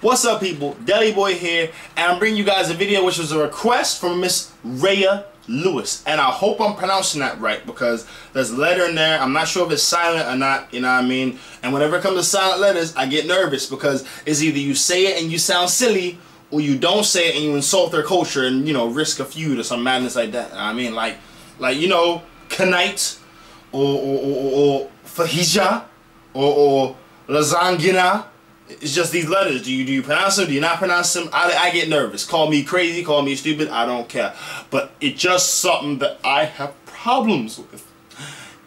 What's up, people? Deli Boy here, and I'm bringing you guys a video which was a request from Miss Rheya Lewis, and I hope I'm pronouncing that right because there's a letter in there. I'm not sure if it's silent or not, you know what I mean? And whenever it comes to silent letters, I get nervous because it's either you say it and you sound silly, or you don't say it and you insult their culture and, you know, risk a feud or some madness like that. I mean, like you know, Kanite or Fahija or Lasagna. It's just these letters. Do you pronounce them? Do you not pronounce them? I get nervous. Call me crazy, call me stupid, I don't care. But it's just something that I have problems with.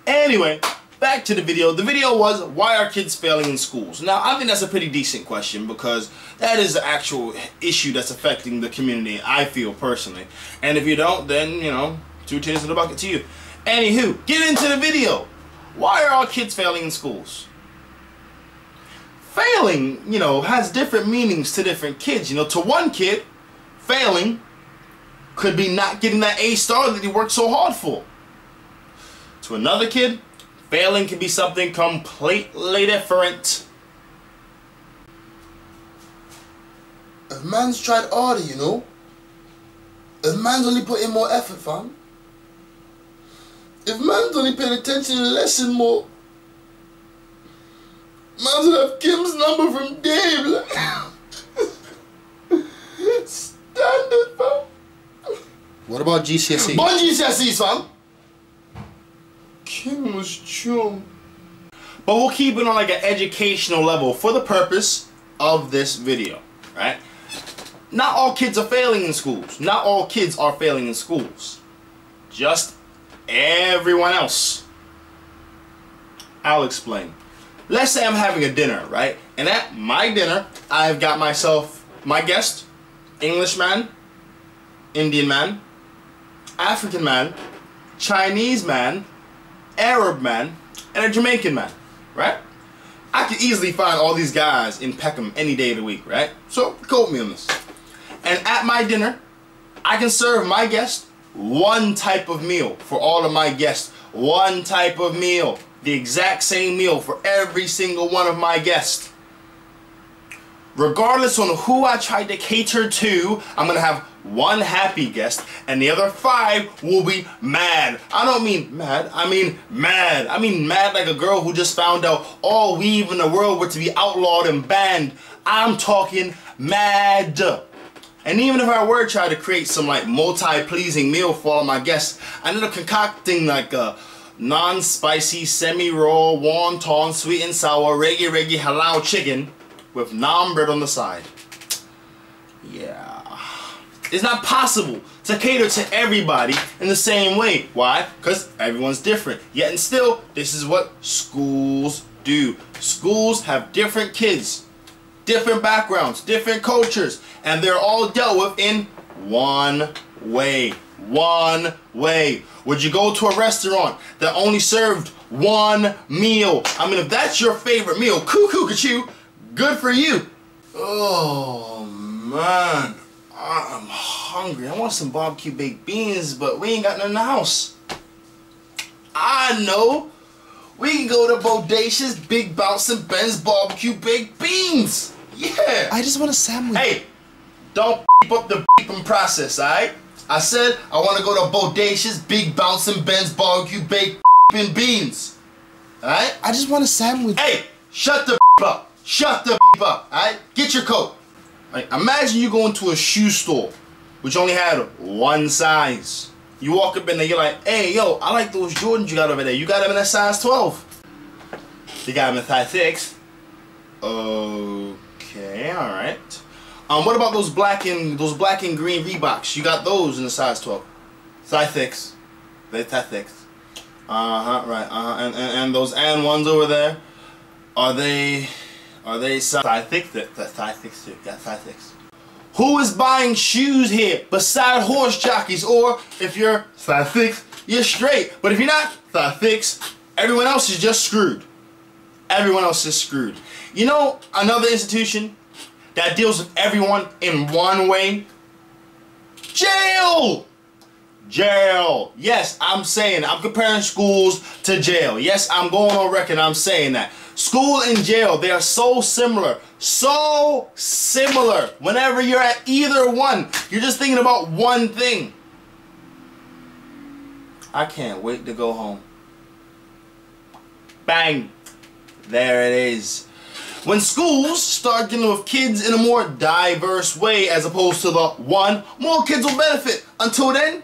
Anyway, back to the video. The video was, why are kids failing in schools? Now, I think that's a pretty decent question because that is the actual issue that's affecting the community, I feel personally. And if you don't, then, you know, 2 tins in the bucket to you. Anywho, get into the video. Why are all kids failing in schools? Failing, you know, has different meanings to different kids. You know, to one kid, failing could be not getting that A star that he worked so hard for. To another kid, failing can be something completely different. If man's tried harder, you know. If man's only put in more effort, fam. If man's only paid attention to the lesson more. Man should have Kim's number from Dave. Standard, fam. What about GCSE? What GCSEs, fam? Kim was chum. But we'll keep it on like an educational level for the purpose of this video, right? Not all kids are failing in schools. Not all kids are failing in schools. Just everyone else. I'll explain. Let's say I'm having a dinner, right? And at my dinner, I've got myself, my guest, English man, Indian man, African man, Chinese man, Arab man, and a Jamaican man, right? I could easily find all these guys in Peckham any day of the week, right? So, quote me on this. And at my dinner, I can serve my guest one type of meal for all of my guests. One type of meal. The exact same meal for every single one of my guests. Regardless on who I tried to cater to, I'm going to have one happy guest and the other 5 will be mad. I don't mean mad, I mean mad. I mean mad like a girl who just found out all weave in the world were to be outlawed and banned. I'm talking mad. And even if I were trying to create some like multi-pleasing meal for all my guests, I ended up concocting like a non-spicy, semi-raw, wonton, sweet and sour, reggae halal chicken with naan bread on the side. Yeah. It's not possible to cater to everybody in the same way. Why? Because everyone's different. Yet and still, this is what schools do. Schools have different kids, different backgrounds, different cultures, and they're all dealt with in one way. One way. Would you go to a restaurant that only served one meal? I mean, if that's your favorite meal, cuckoo-ca-choo, good for you. Oh, man. I'm hungry. I want some barbecue baked beans, but we ain't got none in the house. I know. We can go to Bodacious Big Bounce and Ben's barbecue baked beans. Yeah. I just want a sandwich. Hey, don't beep up the beeping process, alright? I said I want to go to Bodacious Big Bouncing Ben's barbecue baked beans. Alright? I just want a sandwich. Hey, shut the up. Shut the up. Alright? Get your coat. Like, imagine you go into a shoe store which only had one size. You walk up in there, you're like, hey, yo, I like those Jordans you got over there. You got them in a size 12. You got them in size 6. Okay, alright. What about those black and green Reeboks? You got those in the size 12. Size 6. They're size 6. Right. And those ones over there, are they size 6? That's size 6 too. Yeah, size 6. Who is buying shoes here beside horse jockeys? Or if you're size 6, you're straight. But if you're not size 6, everyone else is just screwed. Everyone else is screwed. You know, another institution that deals with everyone in one way? Jail! Jail. Yes, I'm saying, I'm comparing schools to jail. Yes, I'm going on record, I'm saying that. School and jail, they are so similar. So similar. Whenever you're at either one, you're just thinking about one thing. I can't wait to go home. Bang. There it is. When schools start dealing with kids in a more diverse way as opposed to the one, more kids will benefit. Until then,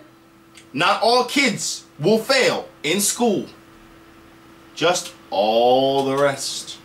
not all kids will fail in school. Just all the rest.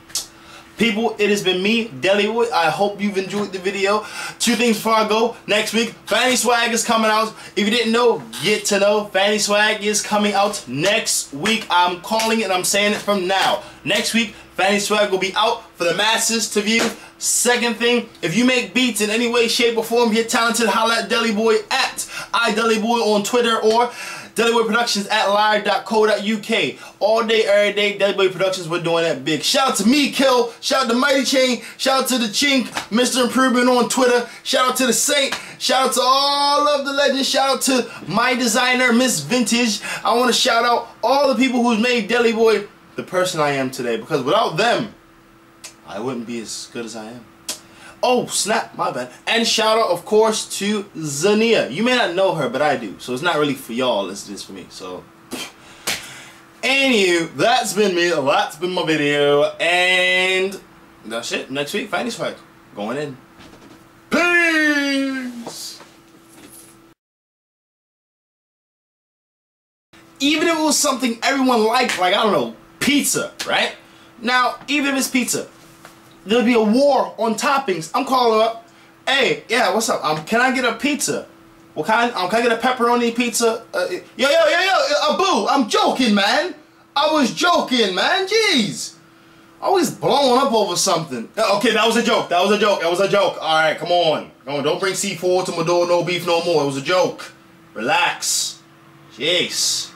People, it has been me, Deli Boy. I hope you've enjoyed the video. Two things before I go. Next week, Fanny Swag is coming out. If you didn't know, get to know. Fanny Swag is coming out next week. I'm calling it and I'm saying it from now. Next week, Fanny Swag will be out for the masses to view. Second thing, if you make beats in any way, shape, or form, get talented, holla at Deli Boy at iDeliBoy on Twitter or Deli Boy Productions at live.co.uk. All day, every day, Deli Boy Productions, we're doing that big. Shout out to me, Kill. Shout out to Mighty Chain. Shout out to the Chink, Mr. Improvement on Twitter. Shout out to the Saint. Shout out to all of the legends. Shout out to my designer, Miss Vintage. I want to shout out all the people who's made Deli Boy the person I am today. Because without them, I wouldn't be as good as I am. Oh, snap, my bad. And shout out, of course, to Zania. You may not know her, but I do. So it's not really for y'all, it's just for me. So, anywho, that's been me. That's been my video. And that's it. Next week, Fanny Swag. Going in. Peace! Even if it was something everyone liked, like, I don't know, pizza, right? Now, even if it's pizza, there'll be a war on toppings. I'm calling up. Hey, yeah, what's up? Can I get a pizza? What kind? Can I get a pepperoni pizza? Yo, boo! I'm joking, man. I was joking, man. Jeez, always blowing up over something. Okay, that was a joke. That was a joke. That was a joke. All right, come on. Don't bring C4 to my door. No beef no more. It was a joke. Relax. Jeez.